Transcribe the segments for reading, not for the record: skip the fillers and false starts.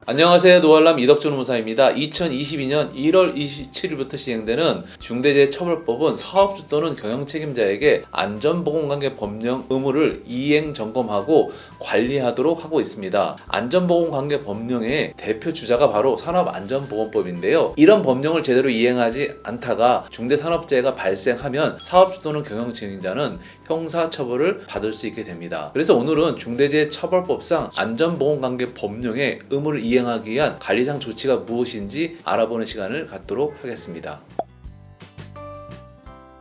안녕하세요. 노알람 이덕준 노무사입니다. 2022년 1월 27일부터 시행되는 중대재해처벌법은 사업주 또는 경영책임자에게 안전보건관계 법령 의무를 이행 점검하고 관리하도록 하고 있습니다. 안전보건관계 법령의 대표 주자가 바로 산업안전보건법인데요. 이런 법령을 제대로 이행하지 않다가 중대산업재해가 발생하면 사업주 또는 경영책임자는 형사처벌을 받을 수 있게 됩니다. 그래서 오늘은 중대재해처벌법상 안전보건관계 법령의 의무를 이행하기 위한 관리상 조치가 무엇인지 알아보는 시간을 갖도록 하겠습니다.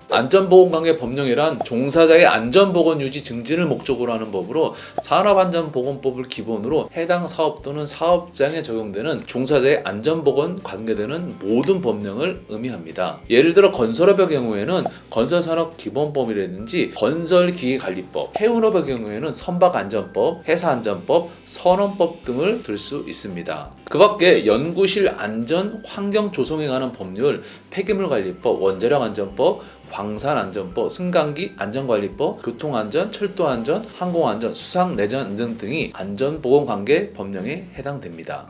안전보건관계 법령이란 종사자의 안전보건 유지 증진을 목적으로 하는 법으로 산업안전보건법을 기본으로 해당 사업 또는 사업장에 적용되는 종사자의 안전보건 관계되는 모든 법령을 의미합니다. 예를 들어 건설업의 경우에는 건설산업기본법이라든지 건설기계관리법, 해운업의 경우에는 선박안전법, 회사안전법, 선원법 등을 들 수 있습니다. 그 밖에 연구실 안전 환경 조성에 관한 법률, 폐기물관리법, 원자력안전법, 광산안전법, 승강기 안전관리법, 교통안전, 철도안전, 항공안전, 수상내전안전 등이 안전보건관계 법령에 해당됩니다.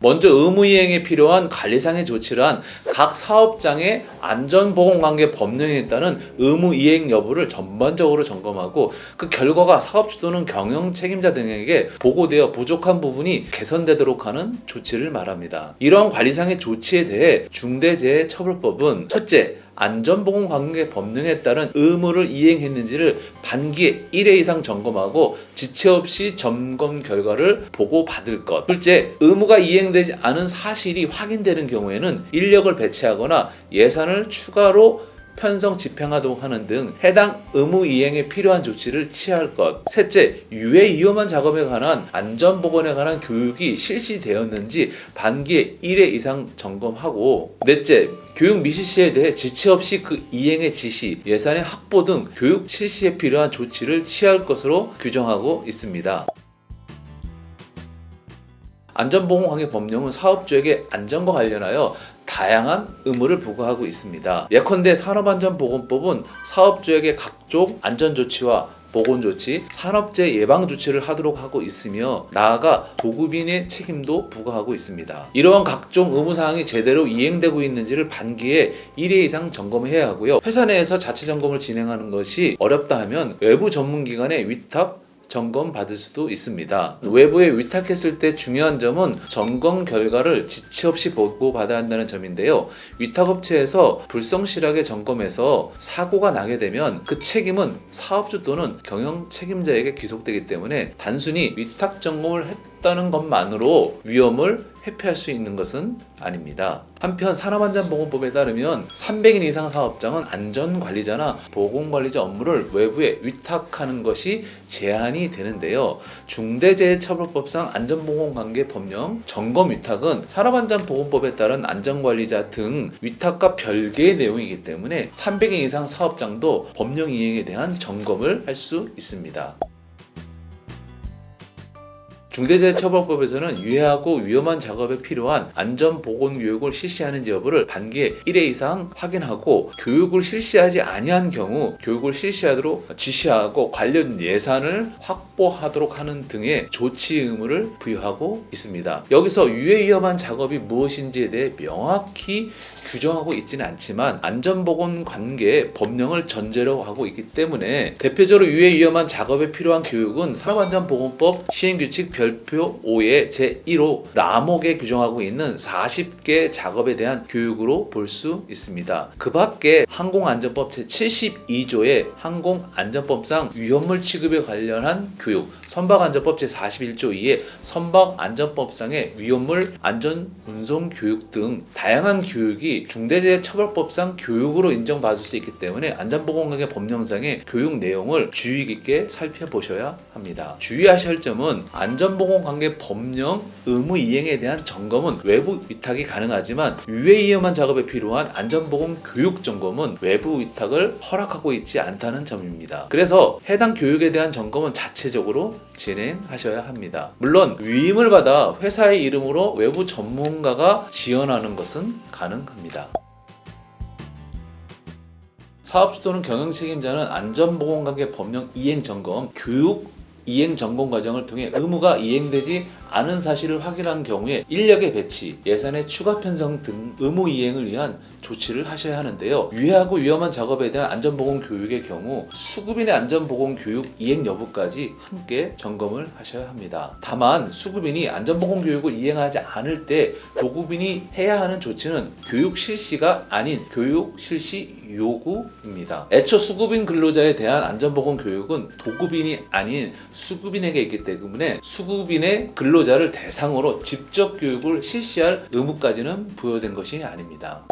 먼저 의무이행에 필요한 관리상의 조치란 각 사업장의 안전보건관계 법령에 따른 의무이행 여부를 전반적으로 점검하고 그 결과가 사업주 또는 경영책임자 등에게 보고되어 부족한 부분이 개선되도록 하는 조치를 말합니다. 이러한 관리상의 조치에 대해 중대재해처벌법은 첫째, 안전보건관계 법령에 따른 의무를 이행했는지를 반기에 1회 이상 점검하고 지체 없이 점검 결과를 보고받을 것. 둘째, 의무가 이행되지 않은 사실이 확인되는 경우에는 인력을 배치하거나 예산을 추가로 편성 집행하도록 하는 등 해당 의무 이행에 필요한 조치를 취할 것. 셋째, 유해 위험한 작업에 관한 안전보건에 관한 교육이 실시되었는지 반기에 1회 이상 점검하고, 넷째, 교육 미실시에 대해 지체 없이 그 이행의 지시, 예산의 확보 등 교육 실시에 필요한 조치를 취할 것으로 규정하고 있습니다. 안전보건관계 법령은 사업주에게 안전과 관련하여 다양한 의무를 부과하고 있습니다. 예컨대 산업안전보건법은 사업주에게 각종 안전조치와 보건조치, 산업재해 예방조치를 하도록 하고 있으며 나아가 도급인의 책임도 부과하고 있습니다. 이러한 각종 의무사항이 제대로 이행되고 있는지를 반기에 1회 이상 점검해야 하고요. 회사 내에서 자체 점검을 진행하는 것이 어렵다 하면 외부 전문기관의 위탁 점검 받을 수도 있습니다. 외부에 위탁했을 때 중요한 점은 점검 결과를 지체 없이 보고받아야 한다는 점인데요. 위탁업체에서 불성실하게 점검해서 사고가 나게 되면 그 책임은 사업주 또는 경영 책임자에게 귀속되기 때문에 단순히 위탁 점검을 했다는 것만으로 위험을 회피할 수 있는 것은 아닙니다. 한편 산업안전보건법에 따르면 300인 이상 사업장은 안전관리자나 보건관리자 업무를 외부에 위탁하는 것이 제한이 되는데요. 중대재해처벌법상 안전보건관계 법령 점검 위탁은 산업안전보건법에 따른 안전관리자 등 위탁과 별개의 내용이기 때문에 300인 이상 사업장도 법령 이행에 대한 점검을 할 수 있습니다. 중대재해처벌법에서는 유해하고 위험한 작업에 필요한 안전보건교육을 실시하는지 여부를 반기에 1회 이상 확인하고 교육을 실시하지 아니한 경우 교육을 실시하도록 지시하고 관련 예산을 확보하도록 하는 등의 조치 의무를 부여하고 있습니다. 여기서 유해 위험한 작업이 무엇인지에 대해 명확히 규정하고 있지는 않지만 안전보건관계 법령을 전제로 하고 있기 때문에 대표적으로 유해 위험한 작업에 필요한 교육은 산업안전보건법 시행규칙 별표 5의 제1호 라목에 규정하고 있는 40개 작업에 대한 교육으로 볼 수 있습니다. 그 밖에 항공안전법 제72조의 항공안전법상 위험물 취급에 관련한 교육, 선박안전법 제41조 2의 선박안전법상의 위험물 안전 운송 교육 등 다양한 교육이 중대재해처벌법상 교육으로 인정받을 수 있기 때문에 안전보건관계 법령상의 교육 내용을 주의 깊게 살펴보셔야 합니다. 주의하셔야 할 점은 안전보건관계 법령 의무 이행에 대한 점검은 외부 위탁이 가능하지만 유해 위험한 작업에 필요한 안전보건 교육 점검은 외부 위탁을 허락하고 있지 않다는 점입니다. 그래서 해당 교육에 대한 점검은 자체적으로 진행하셔야 합니다. 물론 위임을 받아 회사의 이름으로 외부 전문가가 지원하는 것은 가능합니다. 사업주 또는 경영 책임자는 안전보건관계 법령 이행 점검, 교육 이행 점검 과정을 통해 의무가 이행되지 않은 사실을 확인한 경우에 인력의 배치, 예산의 추가 편성 등 의무 이행을 위한 조치를 하셔야 하는데요. 유해하고 위험한 작업에 대한 안전보건 교육의 경우 수급인의 안전보건 교육 이행 여부까지 함께 점검을 하셔야 합니다. 다만 수급인이 안전보건 교육을 이행하지 않을 때 도급인이 해야 하는 조치는 교육 실시가 아닌 교육 실시 요구입니다. 애초 수급인 근로자에 대한 안전보건 교육은 도급인이 아닌 수급인에게 있기 때문에 수급인의 근로자를 대상으로 직접 교육을 실시할 의무까지는 부여된 것이 아닙니다.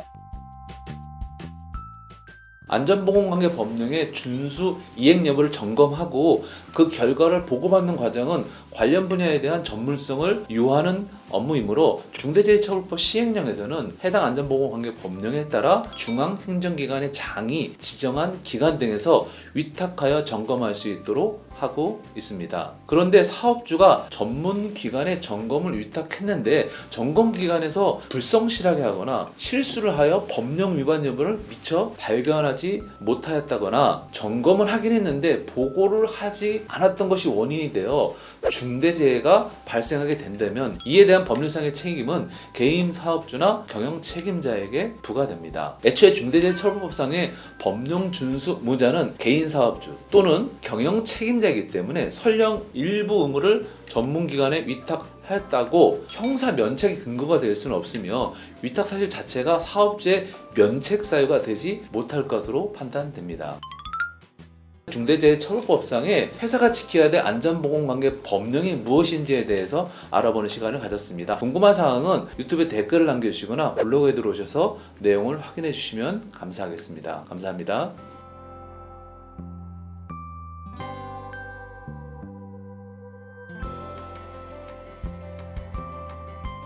안전보건관계 법령의 준수 이행 여부를 점검하고 그 결과를 보고받는 과정은 관련 분야에 대한 전문성을 요하는 업무이므로 중대재해처벌법 시행령에서는 해당 안전보건관계 법령에 따라 중앙행정기관의 장이 지정한 기관 등에서 위탁하여 점검할 수 있도록 하고 있습니다. 그런데 사업주가 전문기관에 점검을 위탁했는데 점검기관에서 불성실하게 하거나 실수를 하여 법령 위반 여부를 미처 발견하지 못하였다거나 점검을 하긴 했는데 보고를 하지 않았던 것이 원인이 되어 중대재해가 발생하게 된다면 이에 대한 법률상의 책임은 개인 사업주나 경영 책임자에게 부과됩니다. 애초에 중대재해처벌법상의 법령 준수 의무자는 개인 사업주 또는 경영 책임자이기 때문에 설령 일부 의무를 전문기관에 위탁했다고 형사 면책의 근거가 될 수는 없으며 위탁 사실 자체가 사업주의 면책 사유가 되지 못할 것으로 판단됩니다. 중대재해처벌법상에 회사가 지켜야 될 안전보건관계 법령이 무엇인지에 대해서 알아보는 시간을 가졌습니다. 궁금한 사항은 유튜브에 댓글을 남겨주시거나 블로그에 들어오셔서 내용을 확인해 주시면 감사하겠습니다. 감사합니다.